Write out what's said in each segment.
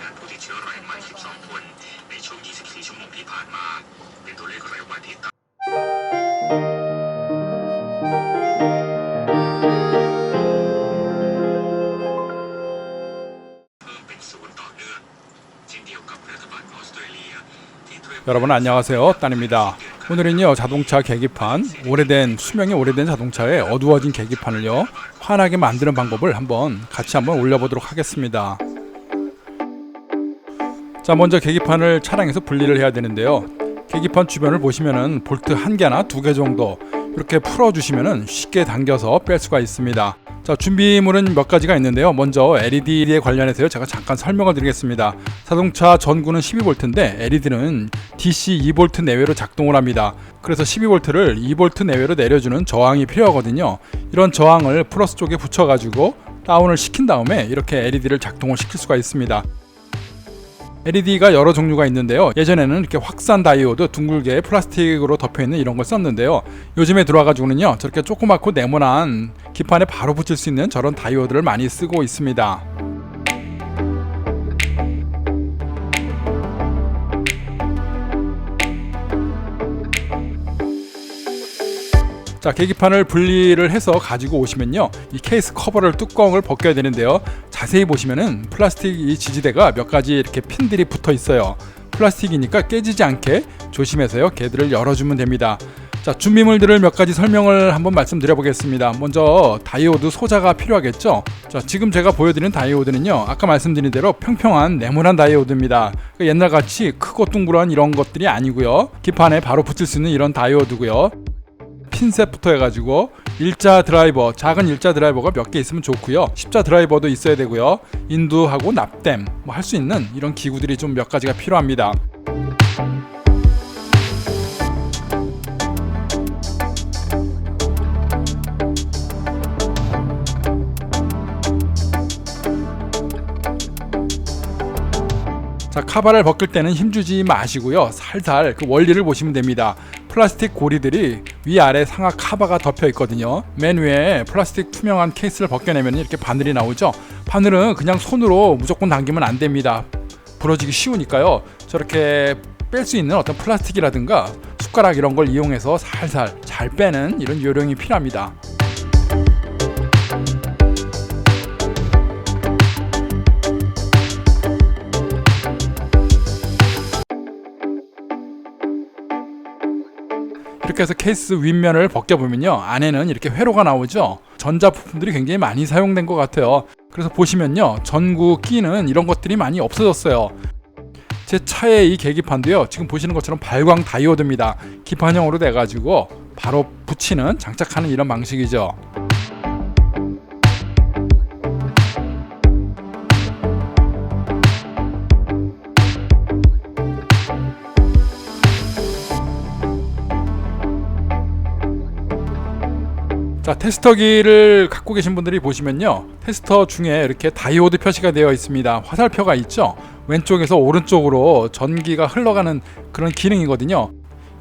านผู้ติดเชื้อรายใหม่ 12 คนในช่วง 24 ชั่วโมงที่ผ่านมาเป็นตัวเลขรายวันที่ต่ำเพิ่มเป็น0ต่อเนื่องเช่นเดียวกับรัฐบาลออสเตรเลียที่เตรียม 여러분 안녕하세요. 딴입니다. 오늘은요 자동차 계기판 수명이 오래된 자동차에 어두워진 계기판을요 환하게 만드는 방법을 같이 한번 올려보도록 하겠습니다. 자, 먼저 계기판을 차량에서 분리를 해야 되는데요. 계기판 주변을 보시면은 볼트 1개나 2개 정도 이렇게 풀어주시면은 쉽게 당겨서 뺄 수가 있습니다. 자, 준비물은 몇 가지가 있는데요. 먼저 LED에 관련해서요 제가 잠깐 설명을 드리겠습니다. 자동차 전구는 12V인데 LED는 DC 2V 내외로 작동을 합니다. 그래서 12V를 2V 내외로 내려주는 저항이 필요하거든요. 이런 저항을 플러스 쪽에 붙여가지고 다운을 시킨 다음에 이렇게 LED를 작동을 시킬 수가 있습니다. LED가 여러 종류가 있는데요. 예전에는 이렇게 확산 다이오드 둥글게 플라스틱으로 덮여있는 이런 걸 썼는데요. 요즘에 들어와가지고는요 저렇게 조그맣고 네모난 기판에 바로 붙일 수 있는 저런 다이오드를 많이 쓰고 있습니다. 자, 계기판을 분리를 해서 가지고 오시면요 이 케이스 커버를 뚜껑을 벗겨야 되는데요. 자세히 보시면은 플라스틱 이 지지대가 몇 가지 이렇게 핀들이 붙어 있어요. 플라스틱이니까 깨지지 않게 조심해서요 걔들을 열어주면 됩니다. 자, 준비물들을 몇 가지 설명을 한번 말씀드려 보겠습니다. 먼저 다이오드 소자가 필요하겠죠. 자, 지금 제가 보여드리는 다이오드는요 아까 말씀드린 대로 평평한 네모난 다이오드입니다. 옛날같이 크고 둥그런 이런 것들이 아니고요 기판에 바로 붙일 수 있는 이런 다이오드고요. 핀셋부터 해가지고 일자 드라이버, 작은 일자 드라이버가 몇 개 있으면 좋고요. 십자 드라이버도 있어야 되고요. 인두하고 납땜 할 수 있는 이런 기구들이 좀 몇 가지가 필요합니다. 자, 카바를 벗길 때는 힘주지 마시고요. 살살 그 원리를 보시면 됩니다. 플라스틱 고리들이 위아래 상하 카바가 덮여 있거든요. 맨 위에 플라스틱 투명한 케이스를 벗겨내면 이렇게 바늘이 나오죠. 바늘은 그냥 손으로 무조건 당기면 안 됩니다. 부러지기 쉬우니까요. 저렇게 뺄 수 있는 어떤 플라스틱이라든가 숟가락 이런 걸 이용해서 살살 잘 빼는 이런 요령이 필요합니다. 이렇게 해서 케이스 윗면을 벗겨보면요 안에는 이렇게 회로가 나오죠. 전자부품들이 굉장히 많이 사용된 것 같아요. 그래서 보시면요 전구 끼는 이런 것들이 많이 없어졌어요. 제 차의 이 계기판도요 지금 보시는 것처럼 발광 다이오드입니다. 기판형으로 돼가지고 바로 붙이는 장착하는 이런 방식이죠. 자, 테스터기를 갖고 계신 분들이 보시면요 테스터 중에 이렇게 다이오드 표시가 되어 있습니다. 화살표가 있죠. 왼쪽에서 오른쪽으로 전기가 흘러가는 그런 기능이거든요.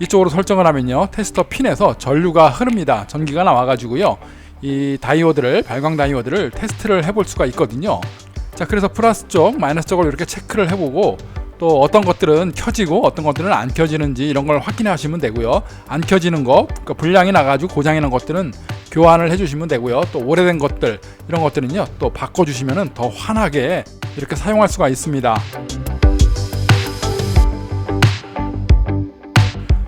이쪽으로 설정을 하면요 테스터 핀에서 전류가 흐릅니다. 전기가 나와가지고요 이 다이오드를 발광 다이오드를 테스트를 해볼 수가 있거든요. 자, 그래서 플러스 쪽 마이너스 쪽을 이렇게 체크를 해보고 또 어떤 것들은 켜지고 어떤 것들은 안 켜지는지 이런 걸 확인해 하시면 되고요. 안 켜지는 거, 그러니까 불량이 나가지고 고장이 난 것들은 교환을 해주시면 되고요. 또 오래된 것들 이런 것들은요 또 바꿔주시면 더 환하게 이렇게 사용할 수가 있습니다.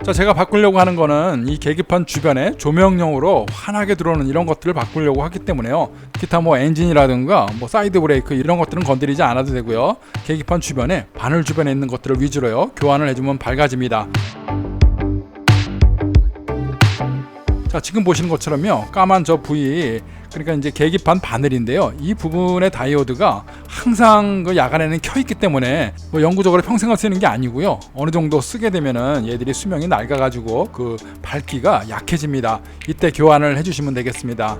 자, 제가 바꾸려고 하는 거는 이 계기판 주변에 조명용으로 환하게 들어오는 이런 것들을 바꾸려고 하기 때문에요. 기타 엔진이라든가 사이드 브레이크 이런 것들은 건드리지 않아도 되고요. 계기판 주변에 바늘 주변에 있는 것들을 위주로요 교환을 해주면 밝아집니다. 자, 지금 보시는 것처럼요 까만 저 부위 그러니까 이제 계기판 바늘인데요. 이 부분의 다이오드가 항상 그 야간에는 켜 있기 때문에 영구적으로 평생을 쓰는 게 아니고요. 어느 정도 쓰게 되면은 얘들이 수명이 낡아가지고 그 밝기가 약해집니다. 이때 교환을 해주시면 되겠습니다.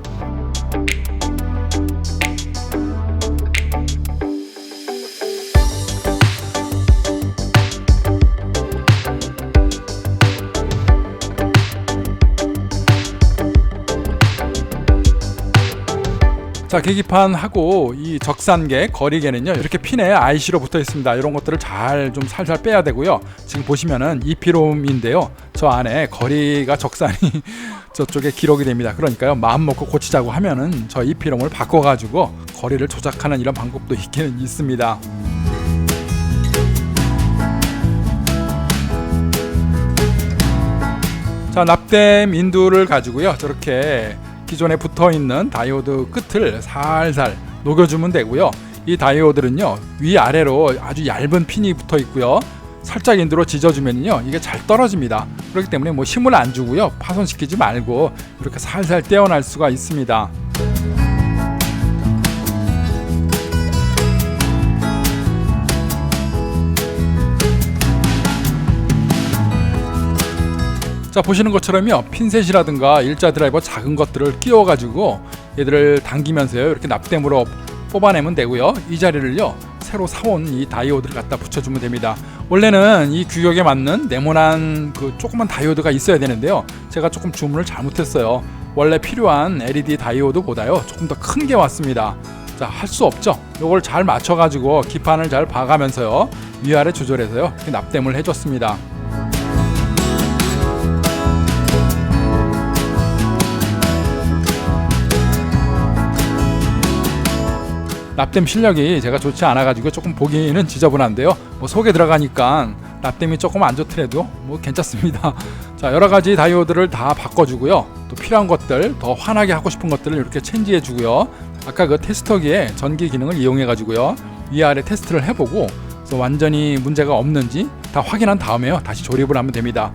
자, 계기판하고 이 적산계, 거리계는요 이렇게 핀에 IC로 붙어 있습니다. 이런 것들을 잘 좀 살살 빼야 되고요. 지금 보시면은 EPROM인데요, 저 안에 거리가 적산이 저쪽에 기록이 됩니다. 그러니까요, 마음 먹고 고치자고 하면은 저 EPROM을 바꿔가지고 거리를 조작하는 이런 방법도 있기는 있습니다. 자, 납땜 인두를 가지고요, 저렇게 기존에 붙어있는 다이오드 끝을 살살 녹여주면 되고요. 이 다이오드는요, 위아래로 아주 얇은 핀이 붙어있고요, 살짝 인두로 지져주면요 이게 잘 떨어집니다. 그렇기 때문에 뭐 힘을 안 주고요, 파손시키지 말고 이렇게 살살 떼어낼 수가 있습니다. 자, 보시는 것처럼요, 핀셋이라든가 일자 드라이버 작은 것들을 끼워 가지고 얘들을 당기면서요 이렇게 납땜으로 뽑아내면 되고요. 이 자리를요 새로 사온 이 다이오드를 갖다 붙여주면 됩니다. 원래는 이 규격에 맞는 네모난 그 조그만 다이오드가 있어야 되는데요, 제가 조금 주문을 잘못했어요. 원래 필요한 LED 다이오드보다요 조금 더 큰 게 왔습니다. 자, 할 수 없죠. 요걸 잘 맞춰 가지고 기판을 잘 봐가면서요 위아래 조절해서요 이렇게 납땜을 해줬습니다. 납땜 실력이 제가 좋지 않아가지고 조금 보기는 지저분한데요, 뭐 속에 들어가니까 납땜이 조금 안 좋더라도 뭐 괜찮습니다. 자, 여러가지 다이오드를 다 바꿔주고요, 또 필요한 것들, 더 환하게 하고 싶은 것들을 이렇게 체인지해주고요, 아까 그 테스터기의 전기 기능을 이용해가지고요 위아래 테스트를 해보고 그래서 완전히 문제가 없는지 다 확인한 다음에요 다시 조립을 하면 됩니다.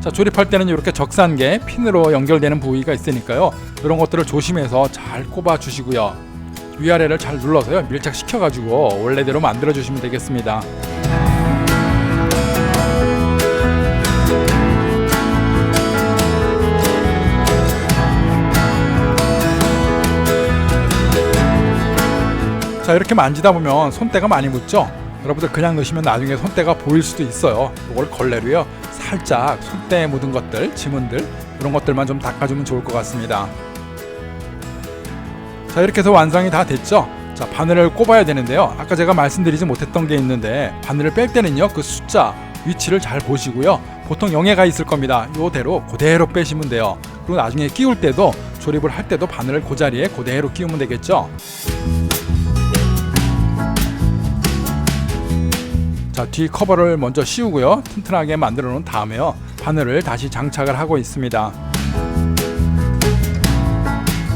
자, 조립할 때는 이렇게 적산계 핀으로 연결되는 부위가 있으니까요, 이런 것들을 조심해서 잘 꼽아 주시고요, 위아래를 잘 눌러서요 밀착시켜 가지고 원래대로 만들어 주시면 되겠습니다. 자, 이렇게 만지다 보면 손때가 많이 묻죠. 여러분들 그냥 넣으시면 나중에 손때가 보일 수도 있어요. 이걸 걸레로요 살짝 손때에 묻은 것들, 지문들, 이런 것들만 좀 닦아주면 좋을 것 같습니다. 자, 이렇게 해서 완성이 다 됐죠. 자, 바늘을 꼽아야 되는데요, 아까 제가 말씀드리지 못했던 게 있는데, 바늘을 뺄 때는요 그 숫자 위치를 잘 보시고요, 보통 0회가 있을 겁니다. 요대로 그대로 빼시면 돼요. 그리고 나중에 끼울 때도, 조립을 할 때도 바늘을 그 자리에 그대로 끼우면 되겠죠. 자, 뒤 커버를 먼저 씌우고요, 튼튼하게 만들어 놓은 다음에요 바늘을 다시 장착을 하고 있습니다.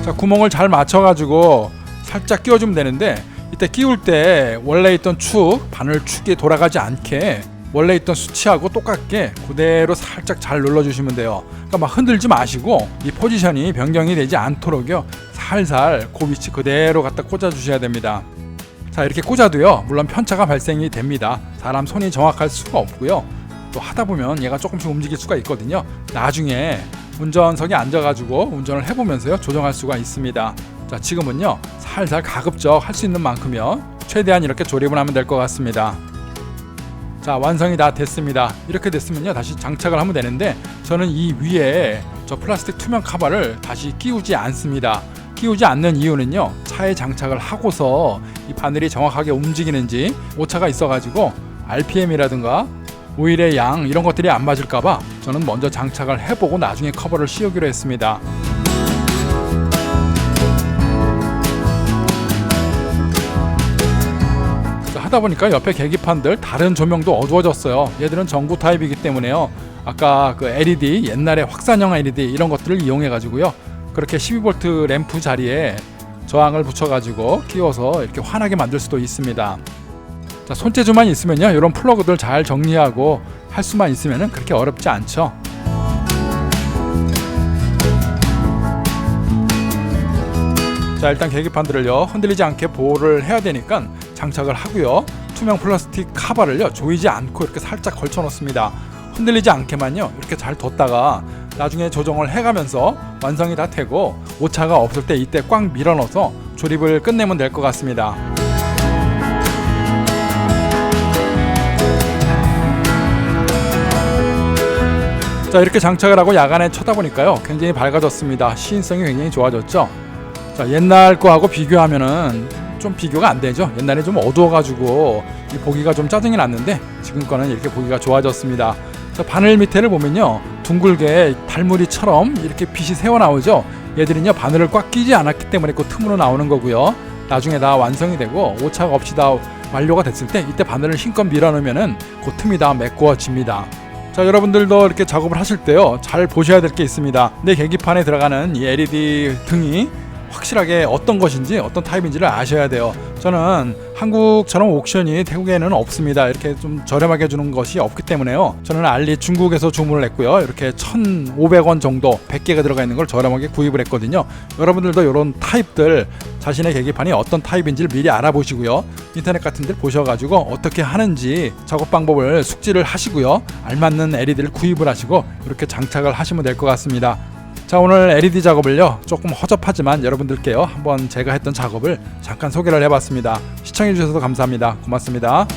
자, 구멍을 잘 맞춰 가지고 살짝 끼워주면 되는데, 이때 끼울 때 원래 있던 축, 바늘 축이 돌아가지 않게 원래 있던 수치하고 똑같게 그대로 살짝 잘 눌러주시면 돼요. 그러니까 막 흔들지 마시고 이 포지션이 변경이 되지 않도록요 살살 그 위치 그대로 갖다 꽂아 주셔야 됩니다. 자, 이렇게 꽂아도요 물론 편차가 발생이 됩니다. 사람 손이 정확할 수가 없고요, 또 하다 보면 얘가 조금씩 움직일 수가 있거든요. 나중에 운전석에 앉아가지고 운전을 해보면서요 조정할 수가 있습니다. 자, 지금은요 살살 가급적 할 수 있는 만큼요 최대한 이렇게 조립을 하면 될 것 같습니다. 자, 완성이 다 됐습니다. 이렇게 됐으면요 다시 장착을 하면 되는데, 저는 이 위에 저 플라스틱 투명 카바를 다시 끼우지 않습니다. 끼우지 않는 이유는요, 차에 장착을 하고서 이 바늘이 정확하게 움직이는지 오차가 있어가지고 RPM이라든가 오일의 양 이런 것들이 안 맞을까봐 저는 먼저 장착을 해보고 나중에 커버를 씌우기로 했습니다. 하다 보니까 옆에 계기판들 다른 조명도 어두워졌어요. 얘들은 전구 타입이기 때문에요, 아까 그 LED, 옛날에 확산형 LED 이런 것들을 이용해 가지고요 그렇게 12V 램프 자리에 저항을 붙여 가지고 끼워서 이렇게 환하게 만들 수도 있습니다. 자, 손재주만 있으면요 이런 플러그들 잘 정리하고 할 수만 있으면은 그렇게 어렵지 않죠. 자, 일단 계기판들을요 흔들리지 않게 보호를 해야 되니까 장착을 하고요, 투명 플라스틱 카바를요 조이지 않고 이렇게 살짝 걸쳐 놓습니다. 흔들리지 않게만요 이렇게 잘 뒀다가 나중에 조정을 해가면서 완성이 다 되고 오차가 없을 때 이때 꽉 밀어 넣어서 조립을 끝내면 될 것 같습니다. 자, 이렇게 장착을 하고 야간에 쳐다보니까요 굉장히 밝아졌습니다. 시인성이 굉장히 좋아졌죠. 자, 옛날 거하고 비교하면은 좀 비교가 안 되죠. 옛날에 좀 어두워가지고 이 보기가 좀 짜증이 났는데 지금 거는 이렇게 보기가 좋아졌습니다. 자, 바늘 밑에를 보면요 둥글게 달무리처럼 이렇게 빛이 새어 나오죠. 얘들은요 바늘을 꽉 끼지 않았기 때문에 그 틈으로 나오는 거고요. 나중에 다 완성이 되고 오차가 없이 다 완료가 됐을 때 이때 바늘을 힘껏 밀어넣으면은 그 틈이 다 메꾸어집니다. 자, 여러분들도 이렇게 작업을 하실 때요 잘 보셔야 될 게 있습니다. 내 계기판에 들어가는 이 LED 등이 확실하게 어떤 것인지 어떤 타입인지를 아셔야 돼요. 저는 한국처럼 옥션이 태국에는 없습니다. 이렇게 좀 저렴하게 주는 것이 없기 때문에요. 저는 알리 중국에서 주문을 했고요. 이렇게 1,500원 정도 100개가 들어가 있는 걸 저렴하게 구입을 했거든요. 여러분들도 이런 타입들 자신의 계기판이 어떤 타입인지를 미리 알아보시고요. 인터넷 같은 데 보셔가지고 어떻게 하는지 작업 방법을 숙지를 하시고요. 알맞는 LED를 구입을 하시고 이렇게 장착을 하시면 될 것 같습니다. 자, 오늘 LED 작업을요 조금 허접하지만 여러분들께요 한번 제가 했던 작업을 잠깐 소개를 해봤습니다. 시청해주셔서 감사합니다. 고맙습니다.